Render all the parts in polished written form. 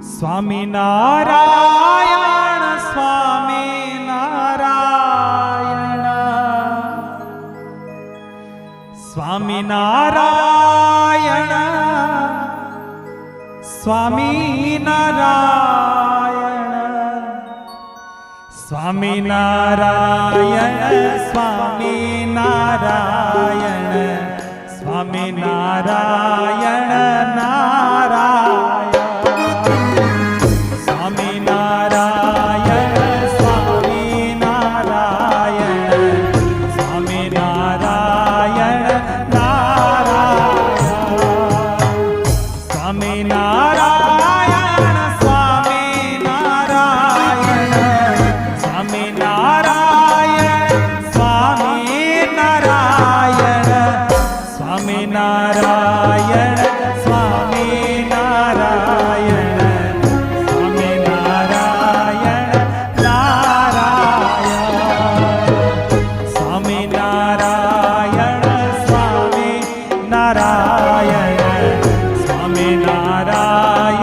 સ્વામી નારાયણ સ્વામી નારાયણ સ્વામી નારાયણ સ્વામી નારાયણ સ્વામી નારાયણ સ્વામી નારાયણ સ્વામી નારાયણ નારાયણ સ્વામી નારાયણ સ્વામી નારાયણ સ્વામી નારાયણ નારાયણ સ્વામી નારાયણ સ્વામી નારાયણ સ્વામી નારાયણ સ્વામી નારાયણ સ્વામી નારાયણ સ્વામી નારાયણ સ્વામી નારાયણ નારાયણ સ્વામી નારાયણ સ્વામી નારાયણ સ્વામી નારાયણ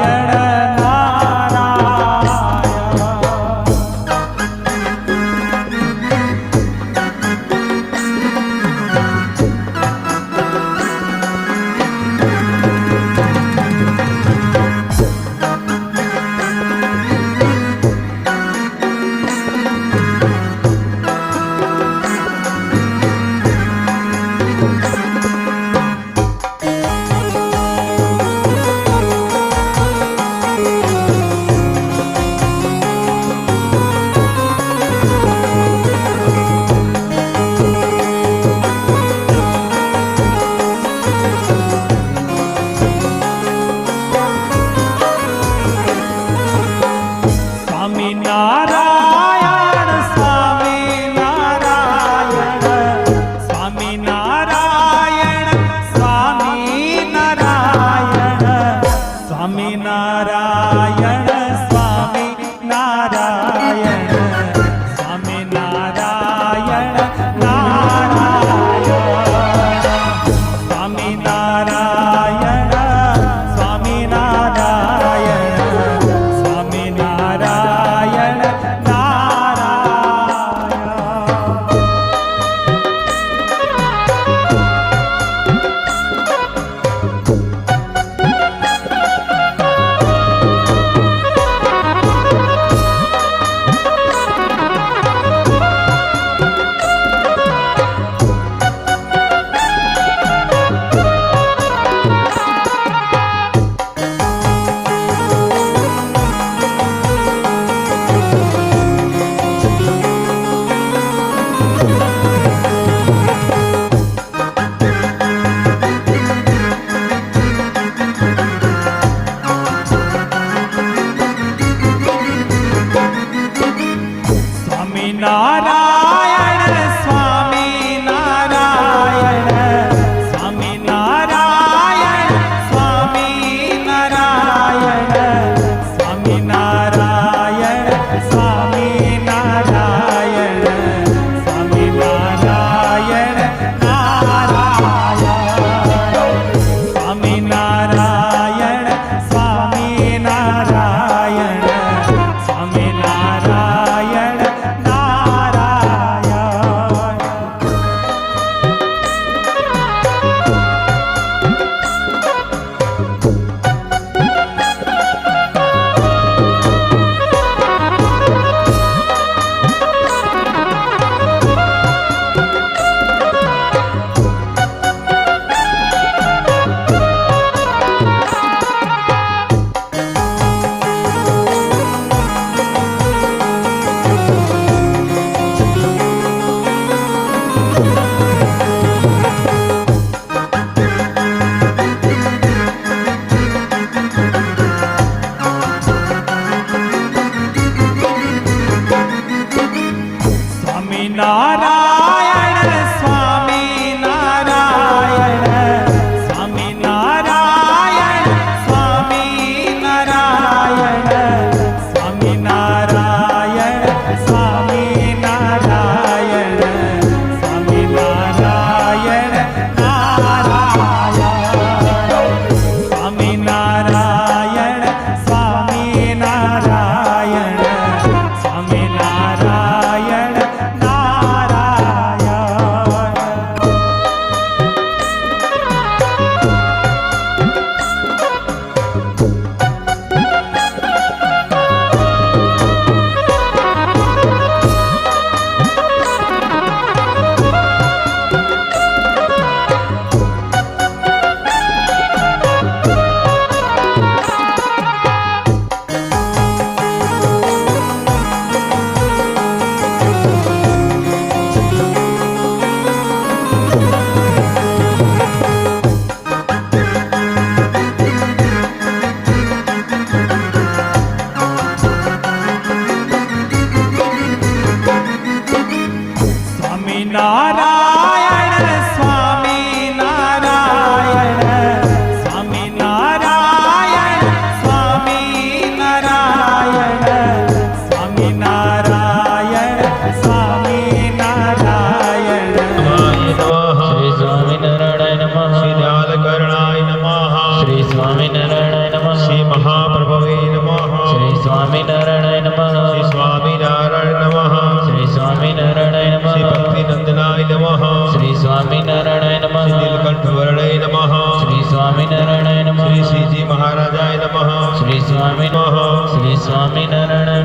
સ્વામિનારાયણ નમઃ શ્રી મહાપ્રભવે નમઃ શ્રી સ્વામિનારાયણ નમઃ શ્રી સ્વામિનારાયણ નમઃ શ્રી સ્વામિનારાયણ નમઃ શ્રી ભક્તિનંદનાય નમઃ શ્રી સ્વામિનારાયણ નમઃ શ્રી નીલકંઠવર્ણય નમઃ શ્રી સ્વામિનારાયણ નમઃ શ્રી શ્રીજી મહારાજાય નમઃ શ્રી સ્વામિનારાયણ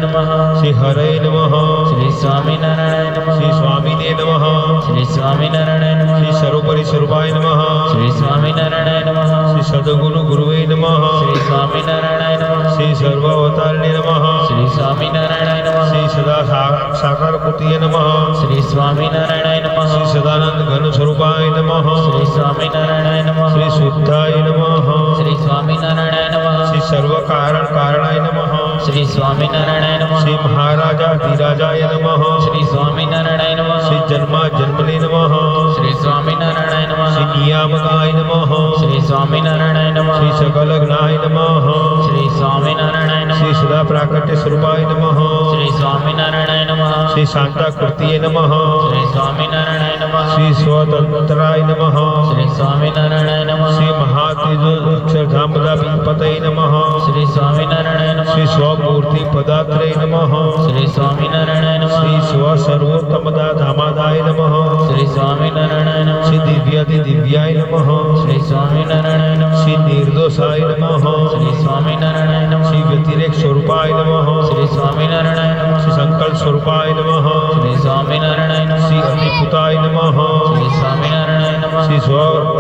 નમઃ શ્રી હરે નમઃ શ્રી સ્વામિનારાયણ નમઃ શ્રી સ્વામિને નમઃ શ્રી સ્વામિનારાયણ નમઃ શ્રી સર્વોપરી સ્વરૂપાય નમઃ શ્રી સ્વામિનારાયણ નમઃ શ્રી સદગુરુ ગુરુવે નમઃ શ્રી સ્વામિનારાયણ નમઃ શ્રી સર્વાવતારણે નમઃ શ્રી સ્વામિનારાયણ નમઃ શ્રી સદા સાકાર કૃતિએ નમઃ શ્રી સ્વામિનારાયણ નમઃ શ્રી સદાનંદ ઘન સ્વરૂપાય નમઃ શ્રી સ્વામિનારાયણ નમઃ શ્રી શુદ્ધાય નમઃ શ્રી સ્વામિનારાયણ નમઃ શ્રી સર્વ કારણ કારણાય નમઃ શ્રી સ્વામિનારાયણ નમઃ શ્રી મહારાજા ધીરાજાય નમઃ શ્રી સ્વામિનારાયણ નમઃ શ્રી જન્મા જન્મને નમઃ શ્રી સ્વામિનારાયણ નમઃ શ્રી નિયામકાય નમઃ શ્રી સ્વામિનારાયણ નમઃ શ્રી સકલ જ્ઞાય નમઃ શ્રી સ્વામિનારાયણ નમઃ શ્રી સદા પ્રાકટ્ય સ્વરૂપાય નમઃ શ્રી સ્વામિનારાયણ નમઃ શ્રી શાંતાકૃતિએ નમઃ શ્રી સ્વામિનારાયણ નમઃ શ્રી સ્વતંત્રાય નમઃ શ્રી સ્વામિનારાયણ નમઃ શ્રી મહાતેજ અક્ષરધામદા પતય નમઃ શ્રી સ્વામિનારાયણ નમઃ શ્રી સ્વમૂર્તિ પદાત્રય નમઃ શ્રી સ્વામિનારાયણ નમઃ શ્રી સ્વ સર્વોત્તમદા ધામાદાય નમઃ શ્રી સ્વામિનારાયણ નમઃ શ્રી દિવ્યાતિ દિવ્યાય નમઃ શ્રી સ્વામિનારાયણ નમઃ શ્રી નિર્દોષાય નમઃ શ્રી સ્વામિનારાયણ નમઃ શ્રી વ્યતિરેક સ્વરૂપાય નમઃ શ્રી સ્વામિનારાયણ નમઃ શ્રી સંકલ્પ સ્વરૂપાય નમઃ શ્રી સ્વામિનારાયણ નમઃ શ્રી અતિપુતાય નમઃ શ્રી સ્વામિનારાયણ નમઃ શ્રી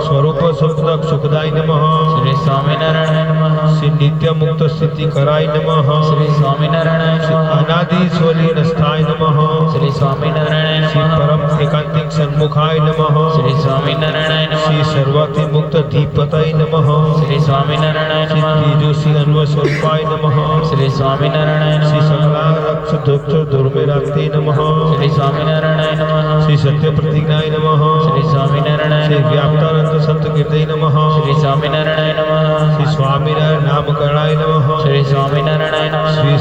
સ્વરૂપ સુખ સુખદાય નમઃ શ્રી સ્વામિનારાયણ નમઃ શ્રી નિત્ય મુક્ત સ્થિતિ કરાય નમઃ શ્રી સ્વામિનારાયણ શ્રી નમઃ અનાદિ સ્વરી નસ્થાય નમઃ શ્રી સ્વામિનારાયણ શ્રી નમઃ પરમ એકાંતિક સન્મુખાય નમઃ શ્રી સ્વામિનારાયણ શ્રી નમઃ સર્વાથી મુક્ત ધીપતય નમઃ શ્રી સ્વામિનારાયણ શ્રી નમઃ તેજસ્વી અન્વ સ્વરૂપાય નમઃ શ્રી સ્વામિનારાયણ શ્રી નમઃ સકલાક્ષ ધોક્ષ ધુર્મેરાતે નમઃ શ્રી સ્વામિનારાયણ નમઃ શ્રી સત્ય પ્રતિજ્ઞાય નમઃ શ્રી સ્વામિનારાયણ શ્રી નમઃ વ્યાપ્તાનંદ સંત કીર્તય નમઃ શ્રી સ્વામિનારાયણ નમઃ શ્રી સ્વામિનારાયણ નામકરણાય નમઃ શ્રી સ્વામિનારાયણ નમઃ શ્રી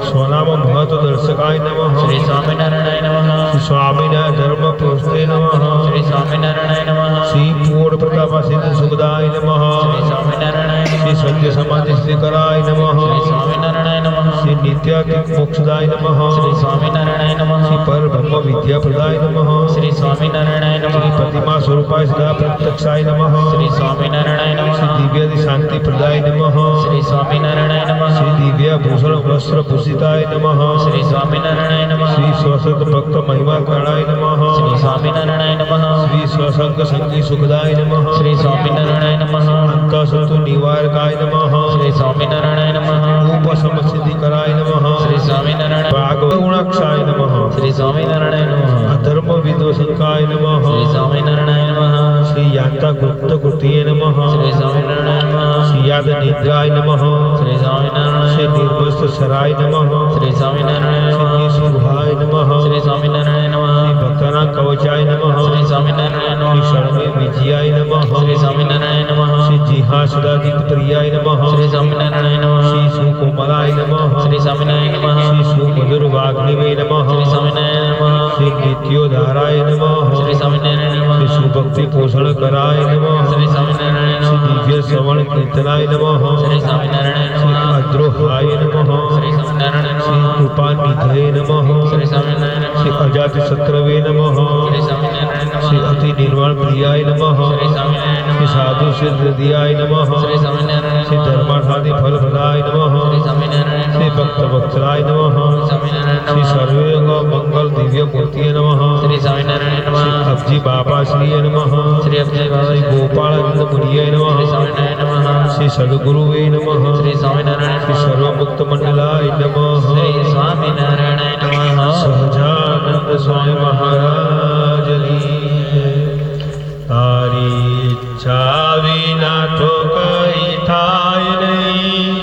સ્વનામ મહત્વ દર્શકાય નમઃ શ્રી સ્વામિનારાયણ નમઃ શ્રી સ્વામિનારાયણ ધર્મ પુરુષતે નમઃ શ્રી સ્વામિનારાયણ નમઃ શ્રી પૂર્ણ પ્રતાપા સિદ્ધ સુખદાય નમઃ શ્રી સ્વામિનારાયણ નમઃ શ્રી સત્ય સમાધિ શ્રી કરાય નમઃ શ્રી સ્વામિનારાયણ નમઃ શ્રી નિત્યાતિક મોક્ષદાય નમઃ શ્રી સ્વામિનારાયણ નમઃ શ્રી પરબ્રહ્મ વિદ્યા પ્રદાય નમઃ શ્રી સ્વામિનારાયણ શ્રી નમઃ પ્રતિમા સ્વરૂપાય સદા પ્રત્યક્ષાય નમઃ શ્રી સ્વામિનારાયણ શ્રી નમઃ દિવ્યાદિ શાંતિ પ્રદાય નમઃ શ્રી સ્વામિનારાયણ નમઃ શ્રી દિવ્ય ભૂષણ વસ્ત્ર ભૂષિતાય નમઃ શ્રી સ્વામિનારાયણ નમઃ શ્રી સ્વસત ભક્ત મહિમા કરણાય નમઃ શ્રી સ્વામિનારાયણ નમઃ શ્રી સ્વસંગ સંગી સુખદાય નમઃ શ્રી સ્વામિનારાયણ નમઃ અંતઃસતુ નિવારકાય નમઃ શ્રી સ્વામિનારાયણ નમઃ ઉપસમસિદ્ધિ કરાય નમઃ શ્રી સ્વામિનારાયણ ભાગવગુણાક્ષાય નમઃ શ્રી સ્વામિનારાયણ નમઃ અધર્મ વિદોષંકાય નમઃ શ્રી સ્વામિનારાયણ નમઃ શ્રી યાતા ગુપ્ત કૃતિએ નમઃ શ્રી સ્વામિનારાયણ નમઃ શ્રી યાદ નિદ્રાય નમઃ શ્રી સ્વામિનારાયણ શ્રી નિર્વસ્ત સરાય નમઃ શ્રી સ્વામિનારાયણ શ્રી નમઃ સુભાય નમઃ શ્રી સ્વામિનારાયણ શ્રી નમઃ ભક્તાનાં કવચાય નમઃ શ્રી સ્વામિનારાયણ શ્રી નમઃ શરણે વિજયાય નમઃ શ્રી સ્વામિનારાયણ નમઃ શ્રી જીહાસદાદિત પ્રિયાય નમઃ શ્રી સ્વામિનારાયણ શ્રી નમઃ સુકોમલાય નમઃ શ્રી સ્વામિનારાયણ નમઃ શ્રી સુમધુર વાગ્નિવે નમઃ શ્રી સ્વામિનારાયણ નમઃ શ્રી નિત્યોધારાય નમઃ શ્રી સ્વામિનારાયણ શ્રી નમઃ સુભક્તિ પોષણ કરાય નમઃ શ્રી સ્વામિનારાયણ શ્રી નમઃ દિવ્ય શ્રવણ કીર્તનાય નમઃ શ્રી સ્વામિનારાયણ શ્રી નમઃ અદ્રોહાય નમઃ શ્રી સ્વામિનારાયણ શ્રી નમઃ કૃપા નિધે નમઃ શ્રી સ્વામિનારાયણ શ્રી નમઃ અજાતિ શત્રવે નમઃ શ્રી સ્વામિનારાયણ શ્રી નમઃ અતિ નિર્વાણ પ્રિયાય નમઃ શ્રી સ્વામિનારાયણ શ્રી સાધુ સિદ્ધિયાય નમઃ શ્રી સ્વામિનારાયણ શ્રી ધર્માર્થાદિ ફલપ્રદાય નમઃ શ્રી સ્વામિનારાયણ શ્રી ભક્ત વત્સલાય નમઃ સ્વામિનારાયણ શ્રી સર્વેંગ મંગલ દિવ્ય મૂર્તિએ નમઃ શ્રી સ્વામિનારાયણ શ્રી નમઃ અબજી બાપા શ્રીએ નમઃ શ્રી અભય શ્રી બાબા ગોપાળાનંદ મુનિએ શ્રી નમઃ સ્વામિનારાયણ નમઃ શ્રી સદગુરુવે નમઃ શ્રી સ્વામિનારાયણ શ્રી નમઃ સર્વમુક્ત મંડલાય નમઃ શ્રી સ્વામિનારાયણ નમઃ સહજાનંદ સ્વામી મહારાજની તારી ઈચ્છા વિના તો કઈ થાય નહીં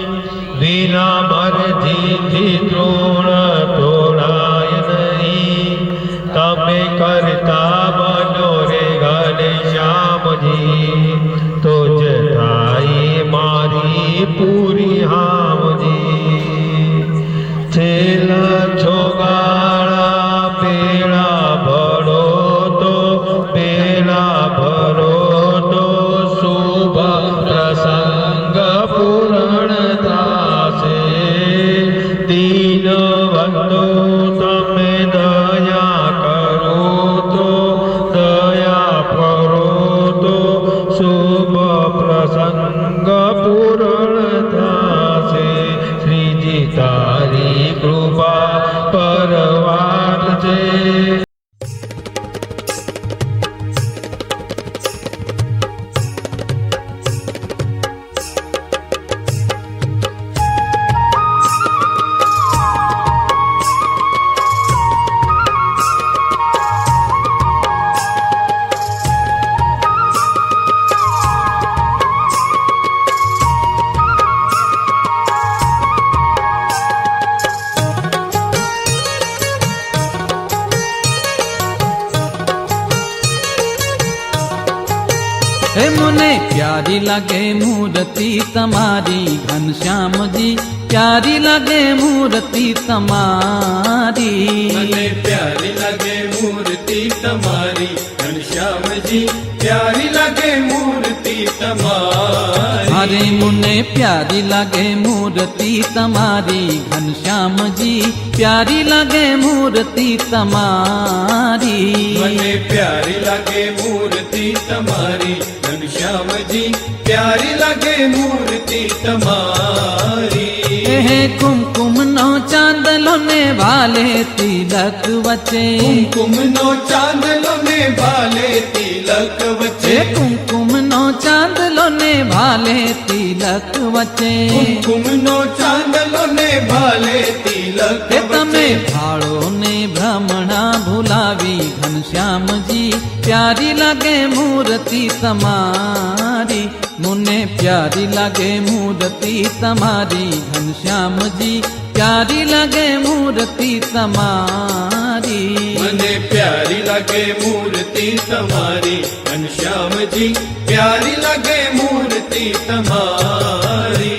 વિના મરજીથી તૃણ તોડાય નહીં તમે કરતા બનો રે ઘનશ્યામજી તો જ થાય મારી પૂરી હામજી છેલ્લા છોગાળા પેલા ભળો તો પેલા ભરો તો શુભ પ્રસંગ प्यारी लगे मूर्ति तमारी घनश्याम जी, प्यारी लगे मूर्ति तमारी। મને પ્યારી લાગે મૂર્તિ તમારી ઘનશ્યામજી, પ્યારી લાગે મૂર્તિ તમારી। अरे मुने प्यारी लगे मूर्ति तमारी घनश्याम जी, प्यारी लगे मूर्ति तमारी। મને પ્યારી લાગે મૂર્તિ તમારી ઘનશ્યામજી, પ્યારી લાગે મૂર્તિ તમારી। हे कुमकुम नो चांदलो ने भाले तिलक वचे, કુમકુમનો ચાંદલો ને ભાલે તિલક हे વચ્ચે, कुमकुम नो चांदलो ने भाले तिलक वचे। કુમકુમનો ચાંદલો ને ભાલે તિલક हे तमे વચ્ચે। भाड़ो ने भ्रमणा भुलावी घनश्याम जी, प्यारी लगे मूर्ति तमारी। मुने प्यारी लगे मूर्ति तमारी घनश्याम जी, प्यारी लगे मूर्ति तमारी। મને પ્યારી લાગે મૂર્તિ તમારી ઘનશ્યામજી, પ્યારી લાગે મૂર્તિ તમારી।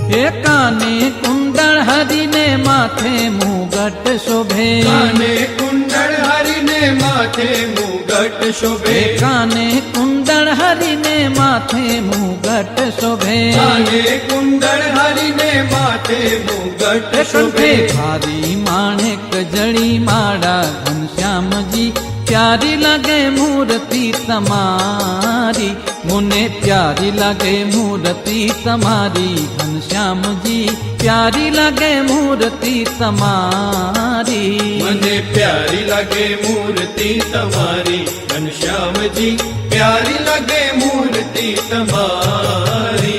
हे काने कुंडल हरि ने माथे मुगट शोभे, કાને કુંડળ હરીને માથે મુગટ શોભે, काने कुंडल हरि ने माथे मुगट शोभे। કાને કુંડળ હરીને માથે મુગટ कंठे શોભે। भारी माणिक जड़ी माड़ा घनश्याम जी, प्यारी लगे मूर्ति तमारी। मुने प्यारी लगे मूर्ति तमारी घनश्याम जी, प्यारी लगे मूर्ति तमारी। મને પ્યારી લાગે મૂર્તિ તમારી ઘનશ્યામજી, પ્યારી લાગે મૂર્તિ તમારી।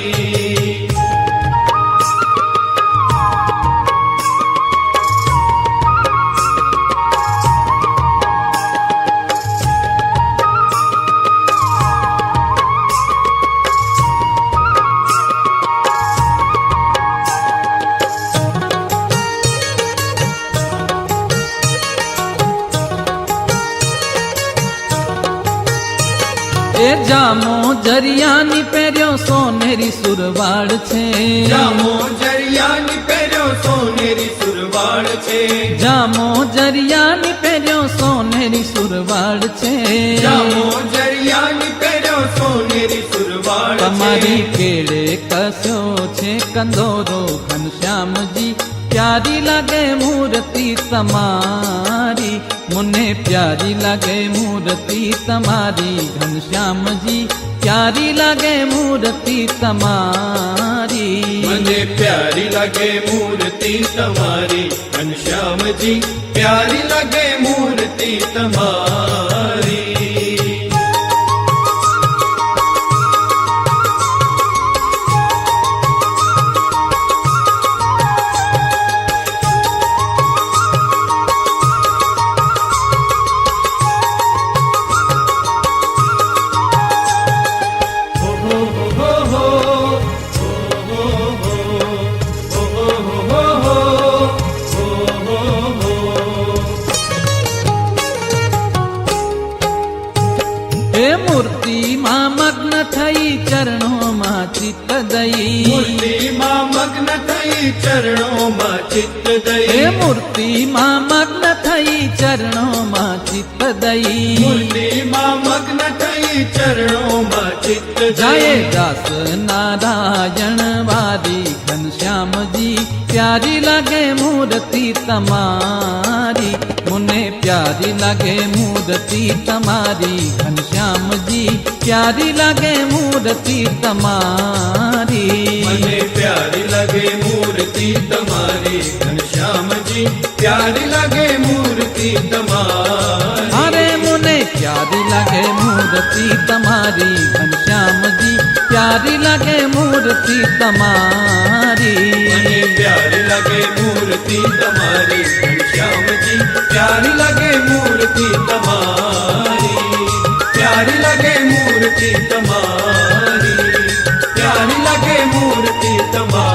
ए जामो जरियानी पेर्यो सोनेरी सुरवाड़ छे, જામો જરિયાની પહેર્યો સોનેરી સુરવાળ છે, जामो जरियानी पेर्यो सोनेरी सुरवाड़ छे। જામો જરિયાની પહેર્યો સોનેરી સુરવાળ છે। तमारी केड़े कसो छे कंदोरो घनश्याम जी, प्यारी लगे मूर्ति तमारी। मुने प्यारी लगे मूर्ति तमारी घनश्याम जी, प्यारी लगे मूर्ति तमारी। મને પ્યારી લાગે મૂર્તિ તમારી ઘનશ્યામજી, પ્યારી લાગે મૂર્તિ તમારી। हे मूर्ति मां मग्न थई चरणों मां चित्त दई, મૂર્તિમાં મગ્ન થઈ ચરણોમાં ચિત્ત દઈ, हे मूर्ति मां मग्न थई चरणों मां चित्त दई। મૂર્તિમાં મગ્ન થઈ ચરણોમાં ચિત્ત जय દઈ। दास नारायण वारी घनश्याम जी, प्यारी लगे मूर्ति तमारी। मुने प्यारी लगे मूर्ति तमारी घनश्याम जी, प्यारी लगे मूर्ति तमारी। મને પ્યારી લાગે મૂર્તિ તમારી ઘનશ્યામજી, પ્યારી લાગે મૂર્તિ તમારી। अरे मुने प्यारी लगे मूर्ति तमारी घनश्याम जी, પ્યારી લાગે મૂર્તિ તમારી મને પ્યારી લાગે મૂર્તિ તમારી ઘનશ્યામજી પ્યારી લાગે મૂર્તિ તમારી પ્યારી લાગે મૂર્તિ તમારી પ્યારી લાગે મૂર્તિ તમારી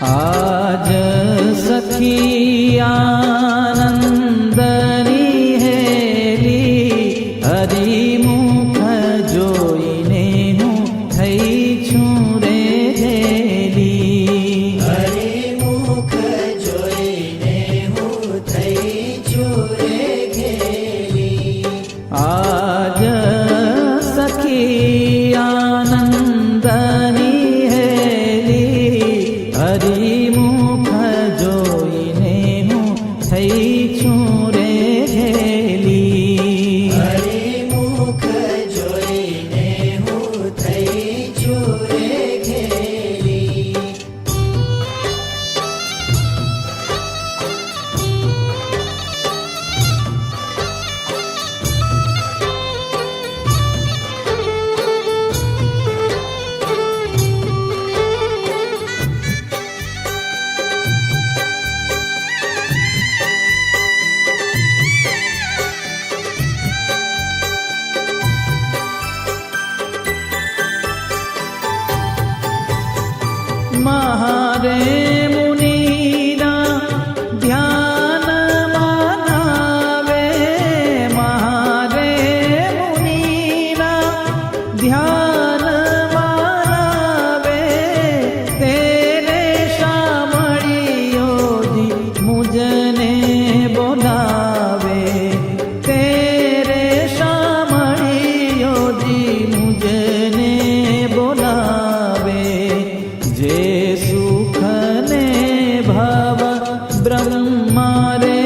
आज सखी आनंदनी हेली हरिमुख जोईने હું થઈ છું રે હેલી હરિમુખ જોઈને હું થઈ છું રે ઘેલી आज सखी आनंदनी हेली हरिमुख જોઈને હું થઈ છું રે હેલી હરિમુખ જોઈને હું થઈ છું રે ઘેલી મારે મુનિના ધ્યાન માનાવે મારે મુનિના ધ્યાન માનાવે તેરે શામળિયોજી મુજને બોલાવે તેરે શામળિયોજી મુજને બોલાવે જે સુખ ને ભવ બ્રહ્મા રે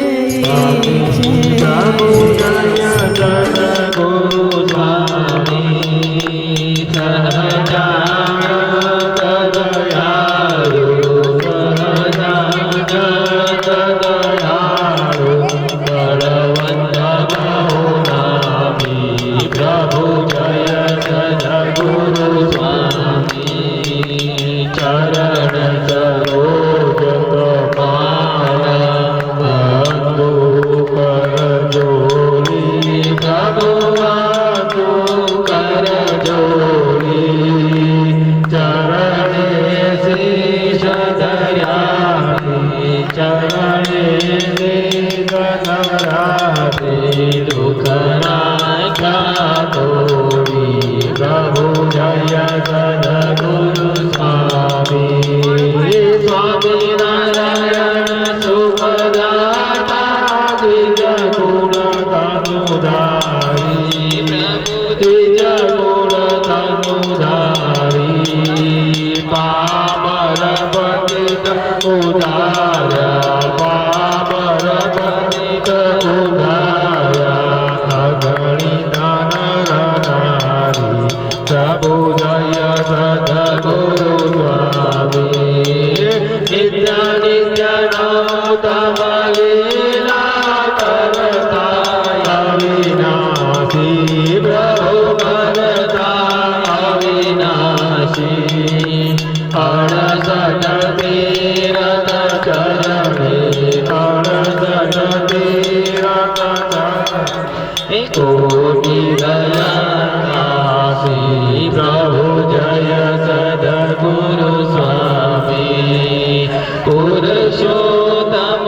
પુરુષોત્તમ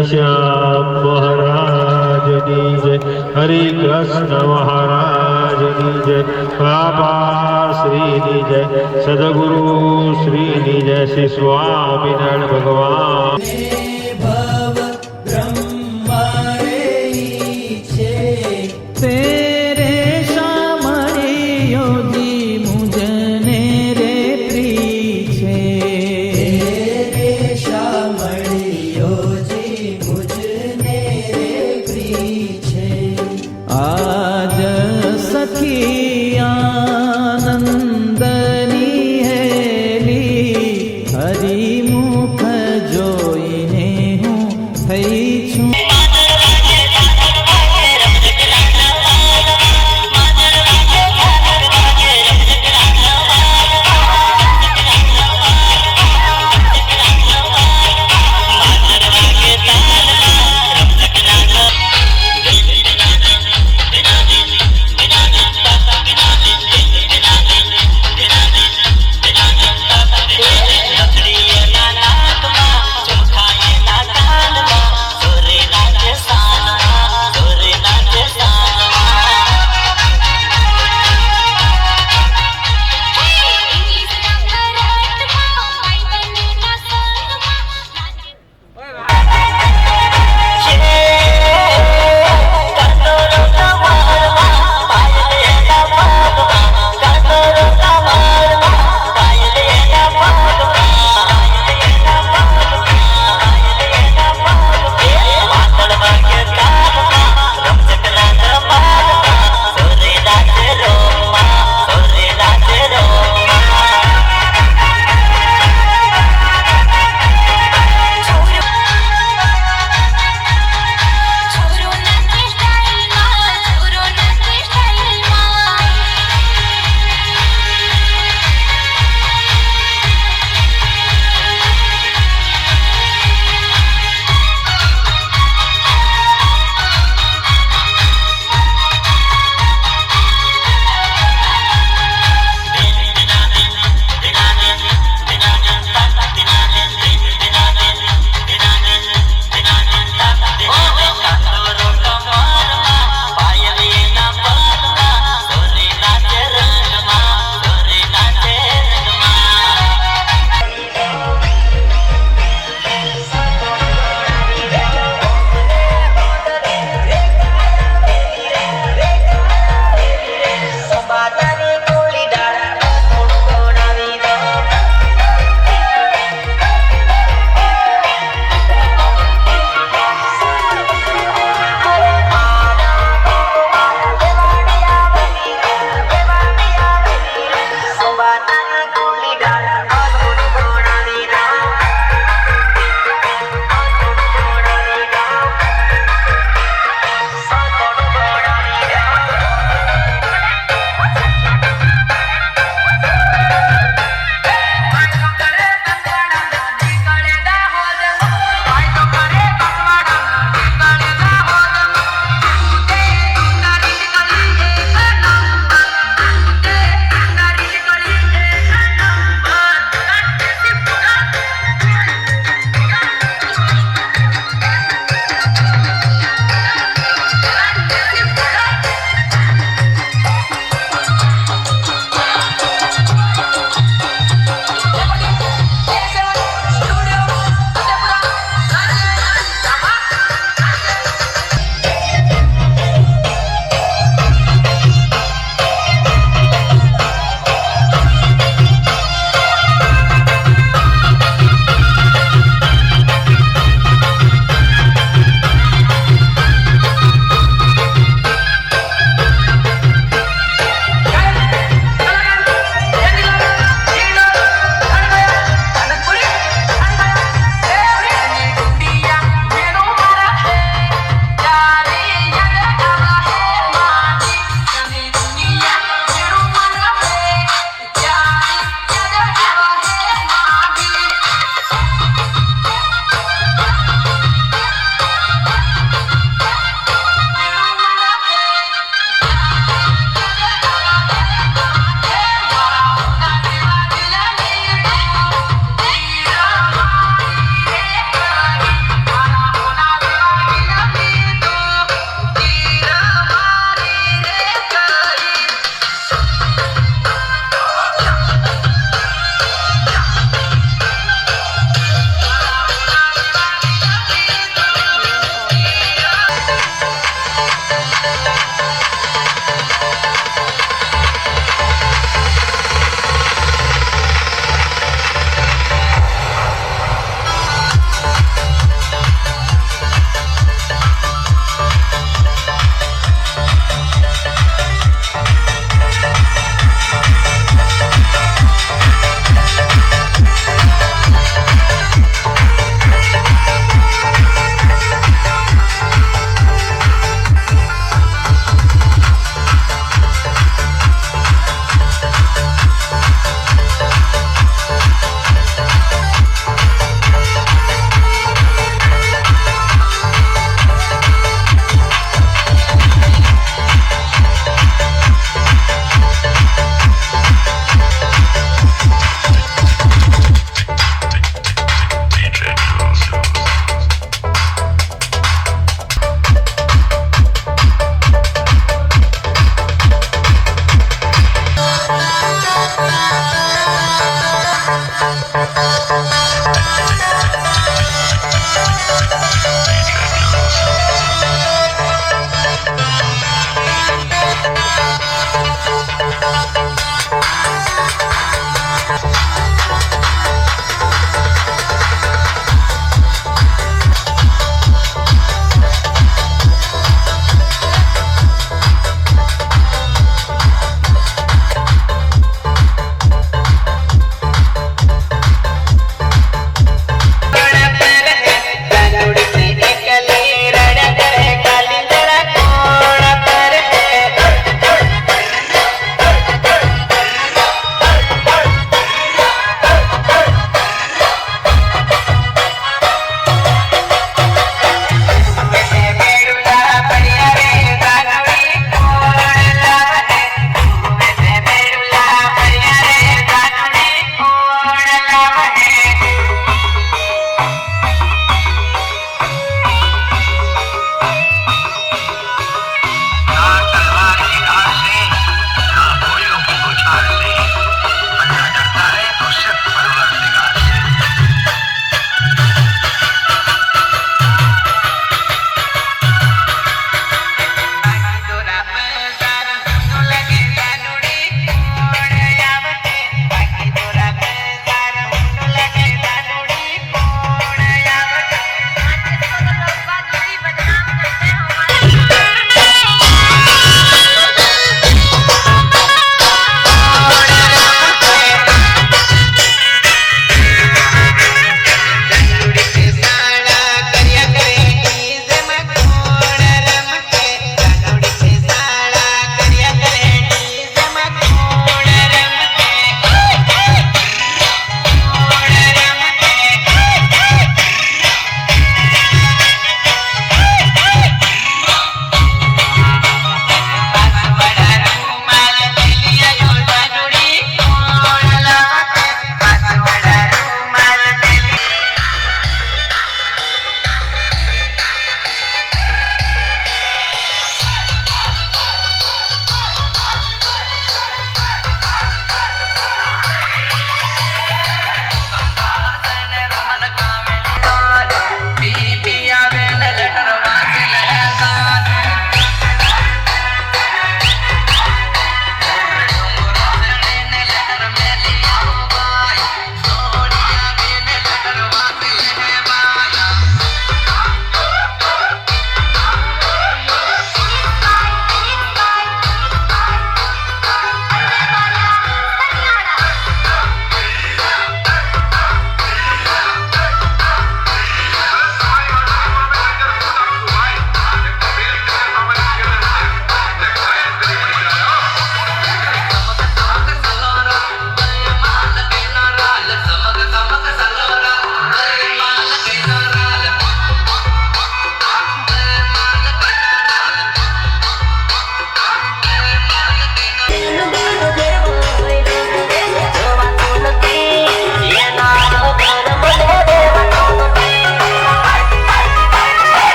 ઘનશ્યામ મહારાજની જય, હરિ કૃષ્ણ મહારાજની જય, બાબા શ્રીની જય, સદગુરુ શ્રીની જય, શ્રી સ્વામિનારાયણ ભગવાન. ભવ બ્રહ્મા રે ઈચ્છે તેરે શામળે યોગી મુજને રે પ્રીછે રે શામળિયો જી મુજને રે પ્રીછે આજ સખી આનંદની હેલી હરિમુખ જોઈને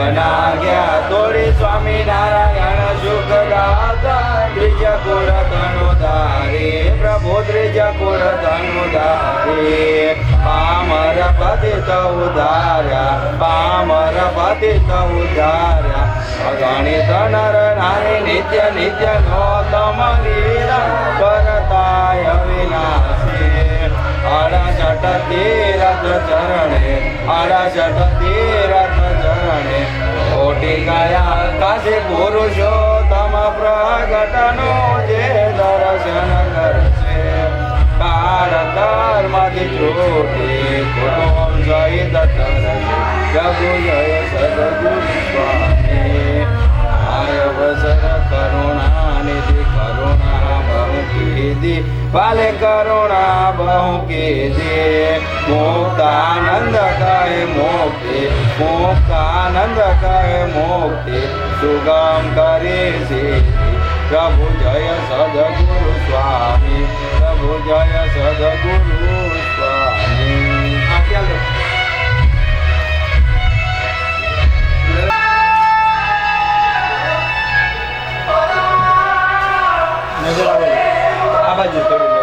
અનાજ્ઞા તોડી સ્વામિનારાયણ સુખદાતા ત્રીજ કુળ ધનુધારી પ્રભુ ત્રીજ કુળ ધનુધારી પામર પતિત ઉધાર્યા પામર પતિત ઉધાર્યા અગણિત નર નારી નિત્ય નિત્ય નોતમ લીલા કરતાય વિનાશી અડસઠ તીરથ ચરણે અડસઠ તીરથ ચરણે કોટી ગયા કાશી પુરુષોત્તમ પ્રગટનો જે દર્શન કરશે કાળ કર્મથી છૂટી કુટુંબ સહિત તરશે પ્રભુ જય સદગુરુ સ્વામી આય વસર કરુણા નિધિ કરુણા બહુ કીધી વાલે કરુણા બહુ કીધી મુક્તાનંદ કહે મુક્તિ મુક્તાનંદ કહે મુક્તિ સુગમ કરી સીધી પ્રભુ જય સદગુરુ સ્વામી પ્રભુ જય સદગુરુ સ્વામી નજર આવે આ બાજુ થોડી